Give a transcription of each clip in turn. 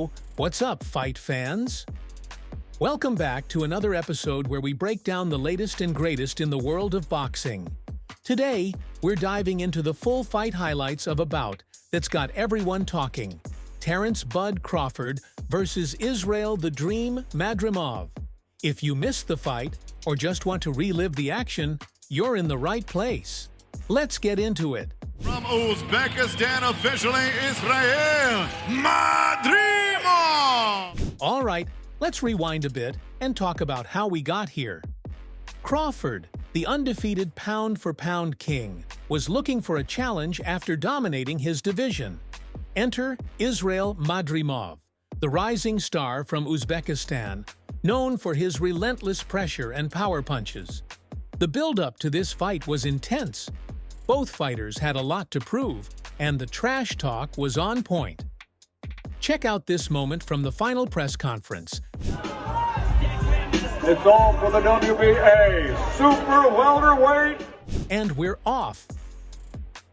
Yo, what's up, fight fans? Welcome back to another episode where we break down the latest and greatest in the world of boxing. Today, we're diving into the full fight highlights of a bout that's got everyone talking. Terrence "Bud" Crawford versus Israil "The Dream" Madrimov. If you missed the fight, or just want to relive the action, you're in the right place. Let's get into it. From Uzbekistan, officially Israil Madrimov! All right, let's rewind a bit and talk about how we got here. Crawford, the undefeated pound-for-pound king, was looking for a challenge after dominating his division. Enter Israil Madrimov, the rising star from Uzbekistan, known for his relentless pressure and power punches. The build-up to this fight was intense. Both fighters had a lot to prove, and the trash talk was on point. Check out this moment from the final press conference. It's all for the WBA Super Welterweight. And we're off.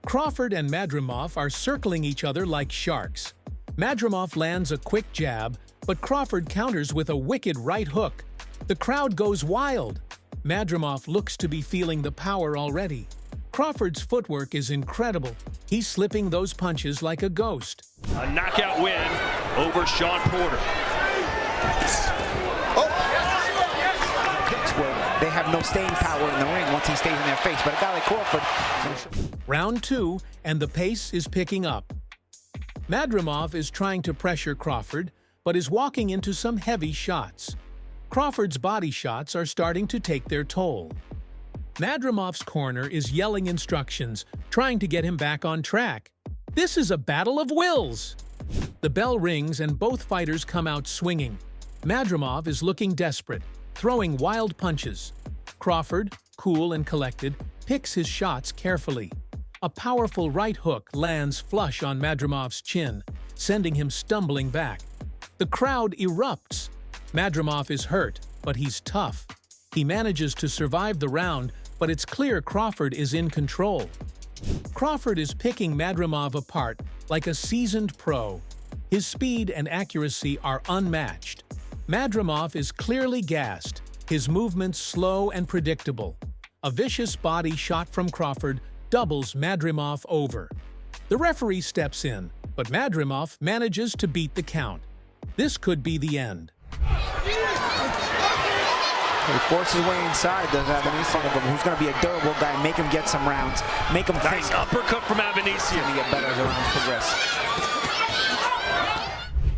Crawford and Madrimov are circling each other like sharks. Madrimov lands a quick jab, but Crawford counters with a wicked right hook. The crowd goes wild. Madrimov looks to be feeling the power already. Crawford's footwork is incredible. He's slipping those punches like a ghost. A knockout win over Sean Porter. Where they have no staying power in the ring once he stays in their face, but a guy like Crawford. Round 2, and the pace is picking up. Madrimov is trying to pressure Crawford, but is walking into some heavy shots. Crawford's body shots are starting to take their toll. Madrimov's corner is yelling instructions, trying to get him back on track. This is a battle of wills! The bell rings and both fighters come out swinging. Madrimov is looking desperate, throwing wild punches. Crawford, cool and collected, picks his shots carefully. A powerful right hook lands flush on Madrimov's chin, sending him stumbling back. The crowd erupts. Madrimov is hurt, but he's tough. He manages to survive the round, but it's clear Crawford is in control. Crawford is picking Madrimov apart like a seasoned pro. His speed and accuracy are unmatched. Madrimov is clearly gassed, his movements slow and predictable. A vicious body shot from Crawford doubles Madrimov over. The referee steps in, but Madrimov manages to beat the count. This could be the end. He forces his way inside, does Avanesian of him, who's going to be a durable guy, make him get some rounds, make him Nice think. uppercut from Avanesian. To get better as the rounds progress.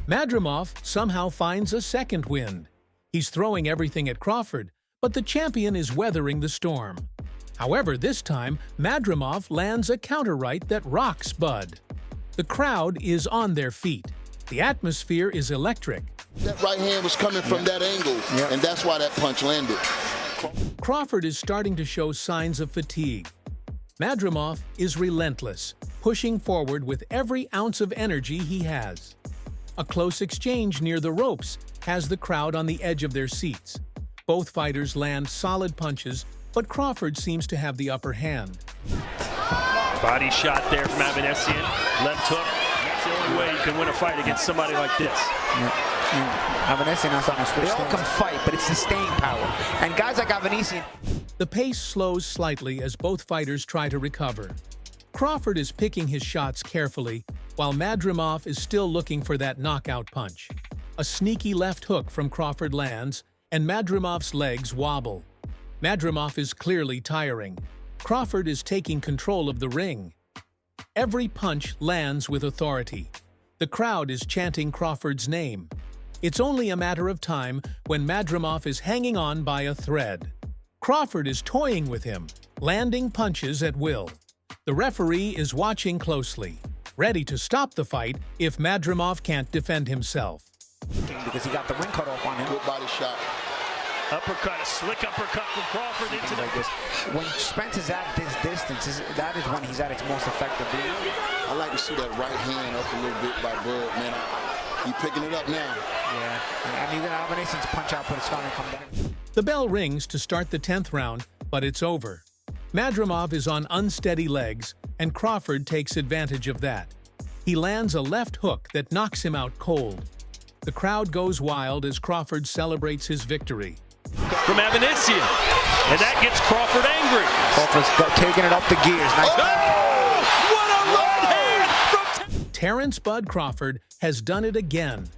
Madrimov somehow finds a second wind. He's throwing everything at Crawford, but the champion is weathering the storm. However, this time, Madrimov lands a counter right that rocks Bud. The crowd is on their feet. The atmosphere is electric. That right hand was coming from that angle, and that's why that punch landed. Crawford is starting to show signs of fatigue. Madrimov is relentless, pushing forward with every ounce of energy he has. A close exchange near the ropes has the crowd on the edge of their seats. Both fighters land solid punches, but Crawford seems to have the upper hand. Body shot there from Avanesian. Left hook. That's the only way you can win a fight against somebody like this. Avanesian has on a switch. They all can fight, but it's the staying power. And guys like Avanesian. The pace slows slightly as both fighters try to recover. Crawford is picking his shots carefully, while Madrimov is still looking for that knockout punch. A sneaky left hook from Crawford lands, and Madrimov's legs wobble. Madrimov is clearly tiring. Crawford is taking control of the ring. Every punch lands with authority. The crowd is chanting Crawford's name. It's only a matter of time when Madrimov is hanging on by a thread. Crawford is toying with him, landing punches at will. The referee is watching closely, ready to stop the fight if Madrimov can't defend himself. Because he got the ring cut off on him. Good body shot. Uppercut, a slick uppercut from Crawford into the... When Spence is at this distance, that is when he's at its most effective. I like to see that right hand up a little bit by Bud, man. He's picking it up now. Yeah, and even Avanesian's punch output is starting to come down. The bell rings to start the 10th round, but it's over. Madrimov is on unsteady legs, and Crawford takes advantage of that. He lands a left hook that knocks him out cold. The crowd goes wild as Crawford celebrates his victory. From Avanesian, and that gets Crawford angry. Crawford's taking it up the gears. Nice. Oh! What a right hand from Terrence Bud Crawford has done it again.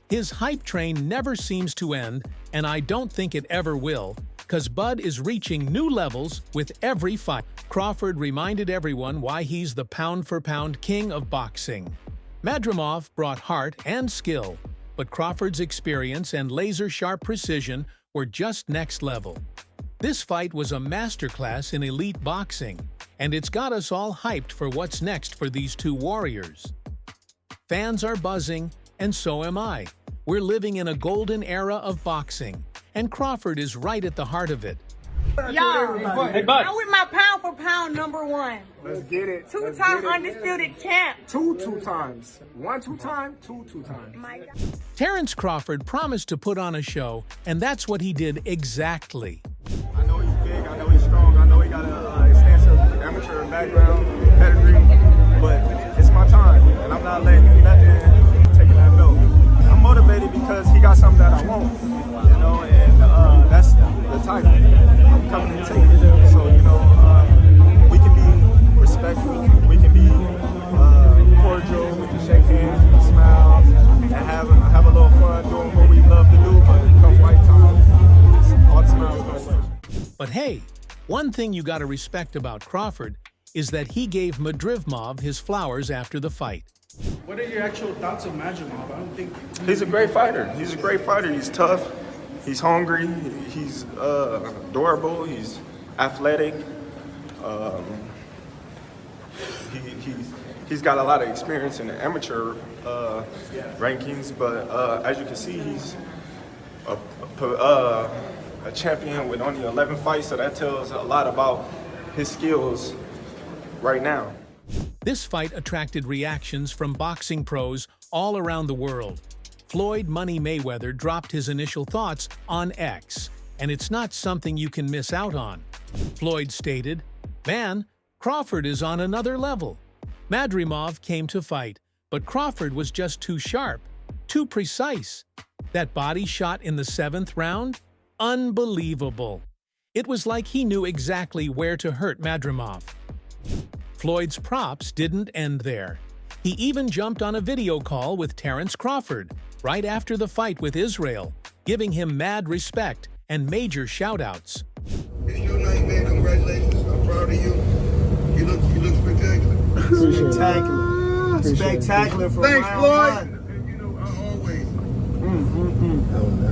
His hype train never seems to end, and I don't think it ever will, because Bud is reaching new levels with every fight. Crawford reminded everyone why he's the pound-for-pound king of boxing. Madrimov brought heart and skill, but Crawford's experience and laser-sharp precision were just next level. This fight was a masterclass in elite boxing, and it's got us all hyped for what's next for these two warriors. Fans are buzzing, and so am I. We're living in a golden era of boxing, and Crawford is right at the heart of it. Y'all, Hey, bud. I'm with my pound for pound #1. Let's get it. Two-time undisputed champ. Two times. 1 2 times, 2 times. My God. Terrence Crawford promised to put on a show, and that's what he did exactly. I know he's big, I know he's strong, I know he got an extensive amateur background, pedigree, but it's my time, and I'm not letting nothing take that belt. I'm motivated because he got something that I want, you know, and that's the title. I'm coming to take it. So, you know, we can be respectful, we can be cordial, we can shake hands, we can smile, and have a little fun doing what we love to do, but come fight time, all the smiles go away. But hey, one thing you gotta respect about Crawford is that he gave Madrimov his flowers after the fight. What are your actual thoughts of Madrimov? I don't think He's a great fighter. He's a great fighter. He's tough. He's hungry. He's adorable. He's athletic. He's got a lot of experience in the amateur rankings, but as you can see, he's a champion with only 11 fights, so that tells a lot about his skills right now. This fight attracted reactions from boxing pros all around the world. Floyd "Money" Mayweather dropped his initial thoughts on X, and it's not something you can miss out on. Floyd stated, "Man, Crawford is on another level. Madrimov came to fight, but Crawford was just too sharp, too precise. That body shot in the 7th round? Unbelievable. It was like he knew exactly where to hurt Madrimov." Floyd's props didn't end there. He even jumped on a video call with Terrence Crawford right after the fight with Israil, giving him mad respect and major shout-outs. It's your night, man. Congratulations. I'm proud of you. You look spectacular. Spectacular. Spectacular for Thanks, round Floyd. You know,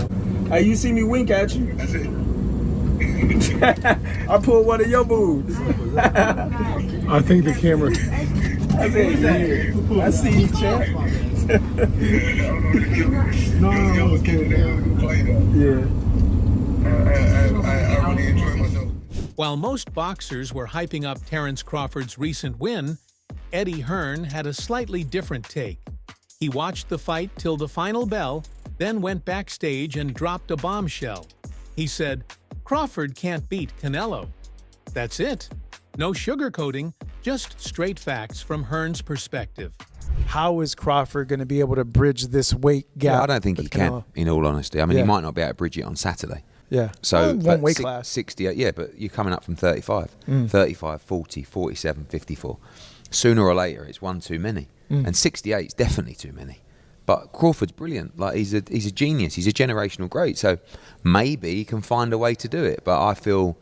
always. Hey, you see me wink at you? That's it. I pulled one of your moves. I think the camera. I said, yeah. I see you, champ. No, Yeah. I really enjoy myself. While most boxers were hyping up Terence Crawford's recent win, Eddie Hearn had a slightly different take. He watched the fight till the final bell, then went backstage and dropped a bombshell. He said, "Crawford can't beat Canelo." That's it. No sugarcoating, just straight facts from Hearn's perspective. How is Crawford going to be able to bridge this weight gap? Yeah, I don't think he can, in all honesty. I mean, he might not be able to bridge it on Saturday. Yeah. So, one weight class. 68, yeah, but you're coming up from 35. 35, 40, 47, 54. Sooner or later, it's one too many. And 68 is definitely too many. But Crawford's brilliant. Like, he's a genius. He's a generational great. So maybe he can find a way to do it. But I feel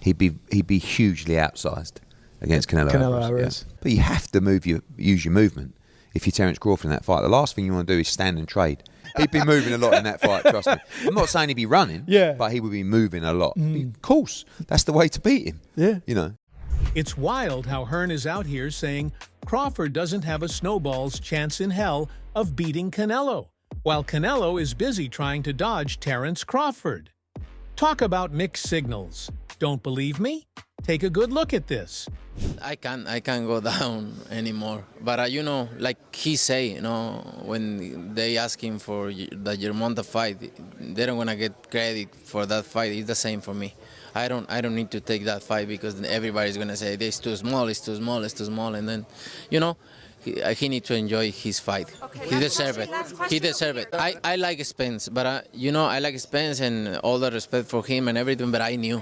he'd be hugely outsized against Canelo Alvarez. Yeah. But you have to use your movement. If you're Terence Crawford in that fight, the last thing you want to do is stand and trade. He'd be moving a lot in that fight, trust me. I'm not saying he'd be running, but he would be moving a lot. Of course, that's the way to beat him. Yeah. You know. It's wild how Hearn is out here saying Crawford doesn't have a snowball's chance in hell of beating Canelo, while Canelo is busy trying to dodge Terence Crawford. Talk about mixed signals. Don't believe me? Take a good look at this. I can't go down anymore. But you know, like he say, you know, when they ask him for the Germonta fight, they don't gonna get credit for that fight. It's the same for me. I don't need to take that fight because then everybody's gonna say it's too small, it's too small, it's too small, and then, you know, he need to enjoy his fight. He deserve it. He deserve it. I like Spence, but you know, I like Spence and all the respect for him and everything. But I knew.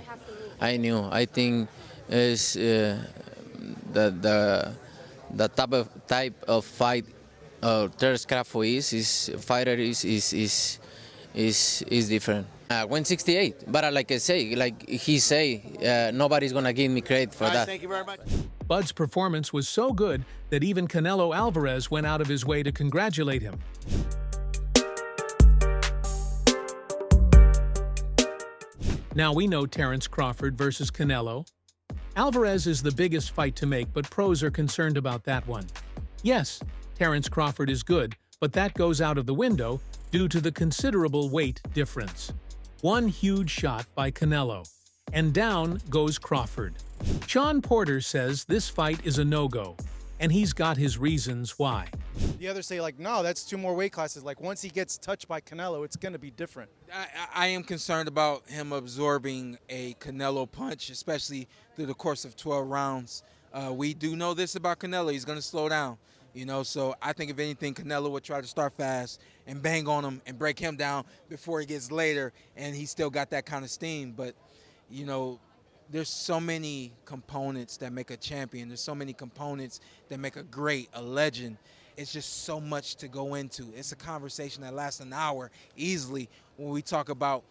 I think is the type of fight Terrence Crawford is different. 168, but like I say, like he say, nobody's gonna give me credit for that. Thank you very much. Bud's performance was so good that even Canelo Alvarez went out of his way to congratulate him. Now we know Terence Crawford versus Canelo. Alvarez is the biggest fight to make, but pros are concerned about that one. Yes, Terence Crawford is good, but that goes out of the window due to the considerable weight difference. One huge shot by Canelo, and down goes Crawford. Sean Porter says this fight is a no-go, and he's got his reasons why. The others say, like, no, that's 2 more weight classes. Like, once he gets touched by Canelo, it's going to be different. I am concerned about him absorbing a Canelo punch, especially through the course of 12 rounds. We do know this about Canelo. He's going to slow down, you know, so I think if anything, Canelo would try to start fast and bang on him and break him down before he gets later, and he still got that kind of steam. But, you know, there's so many components that make a champion. There's so many components that make a great, a legend. It's just so much to go into. It's a conversation that lasts an hour easily when we talk about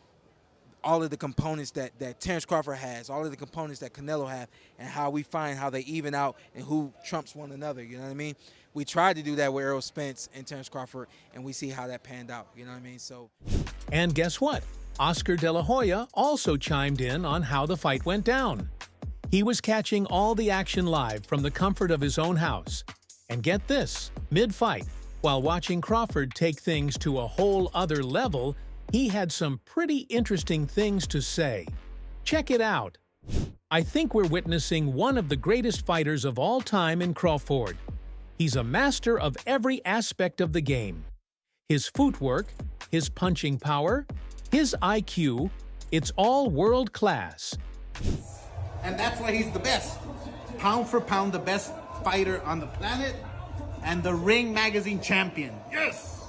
all of the components that Terence Crawford has, all of the components that Canelo have, and how we find how they even out and who trumps one another, you know what I mean? We tried to do that with Errol Spence and Terence Crawford, and we see how that panned out, you know what I mean? So. And guess what? Oscar De La Hoya also chimed in on how the fight went down. He was catching all the action live from the comfort of his own house. And get this, mid-fight, while watching Crawford take things to a whole other level, he had some pretty interesting things to say. Check it out. I think we're witnessing one of the greatest fighters of all time in Crawford. He's a master of every aspect of the game. His footwork, his punching power, his IQ, it's all world class. And that's why he's the best. Pound for pound, the best fighter on the planet, and the Ring Magazine champion. Yes!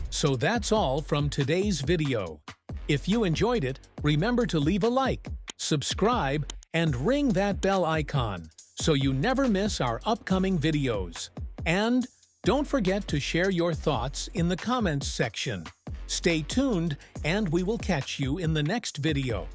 So that's all from today's video. If you enjoyed it, remember to leave a like, subscribe, and ring that bell icon so you never miss our upcoming videos. And don't forget to share your thoughts in the comments section. Stay tuned, and we will catch you in the next video.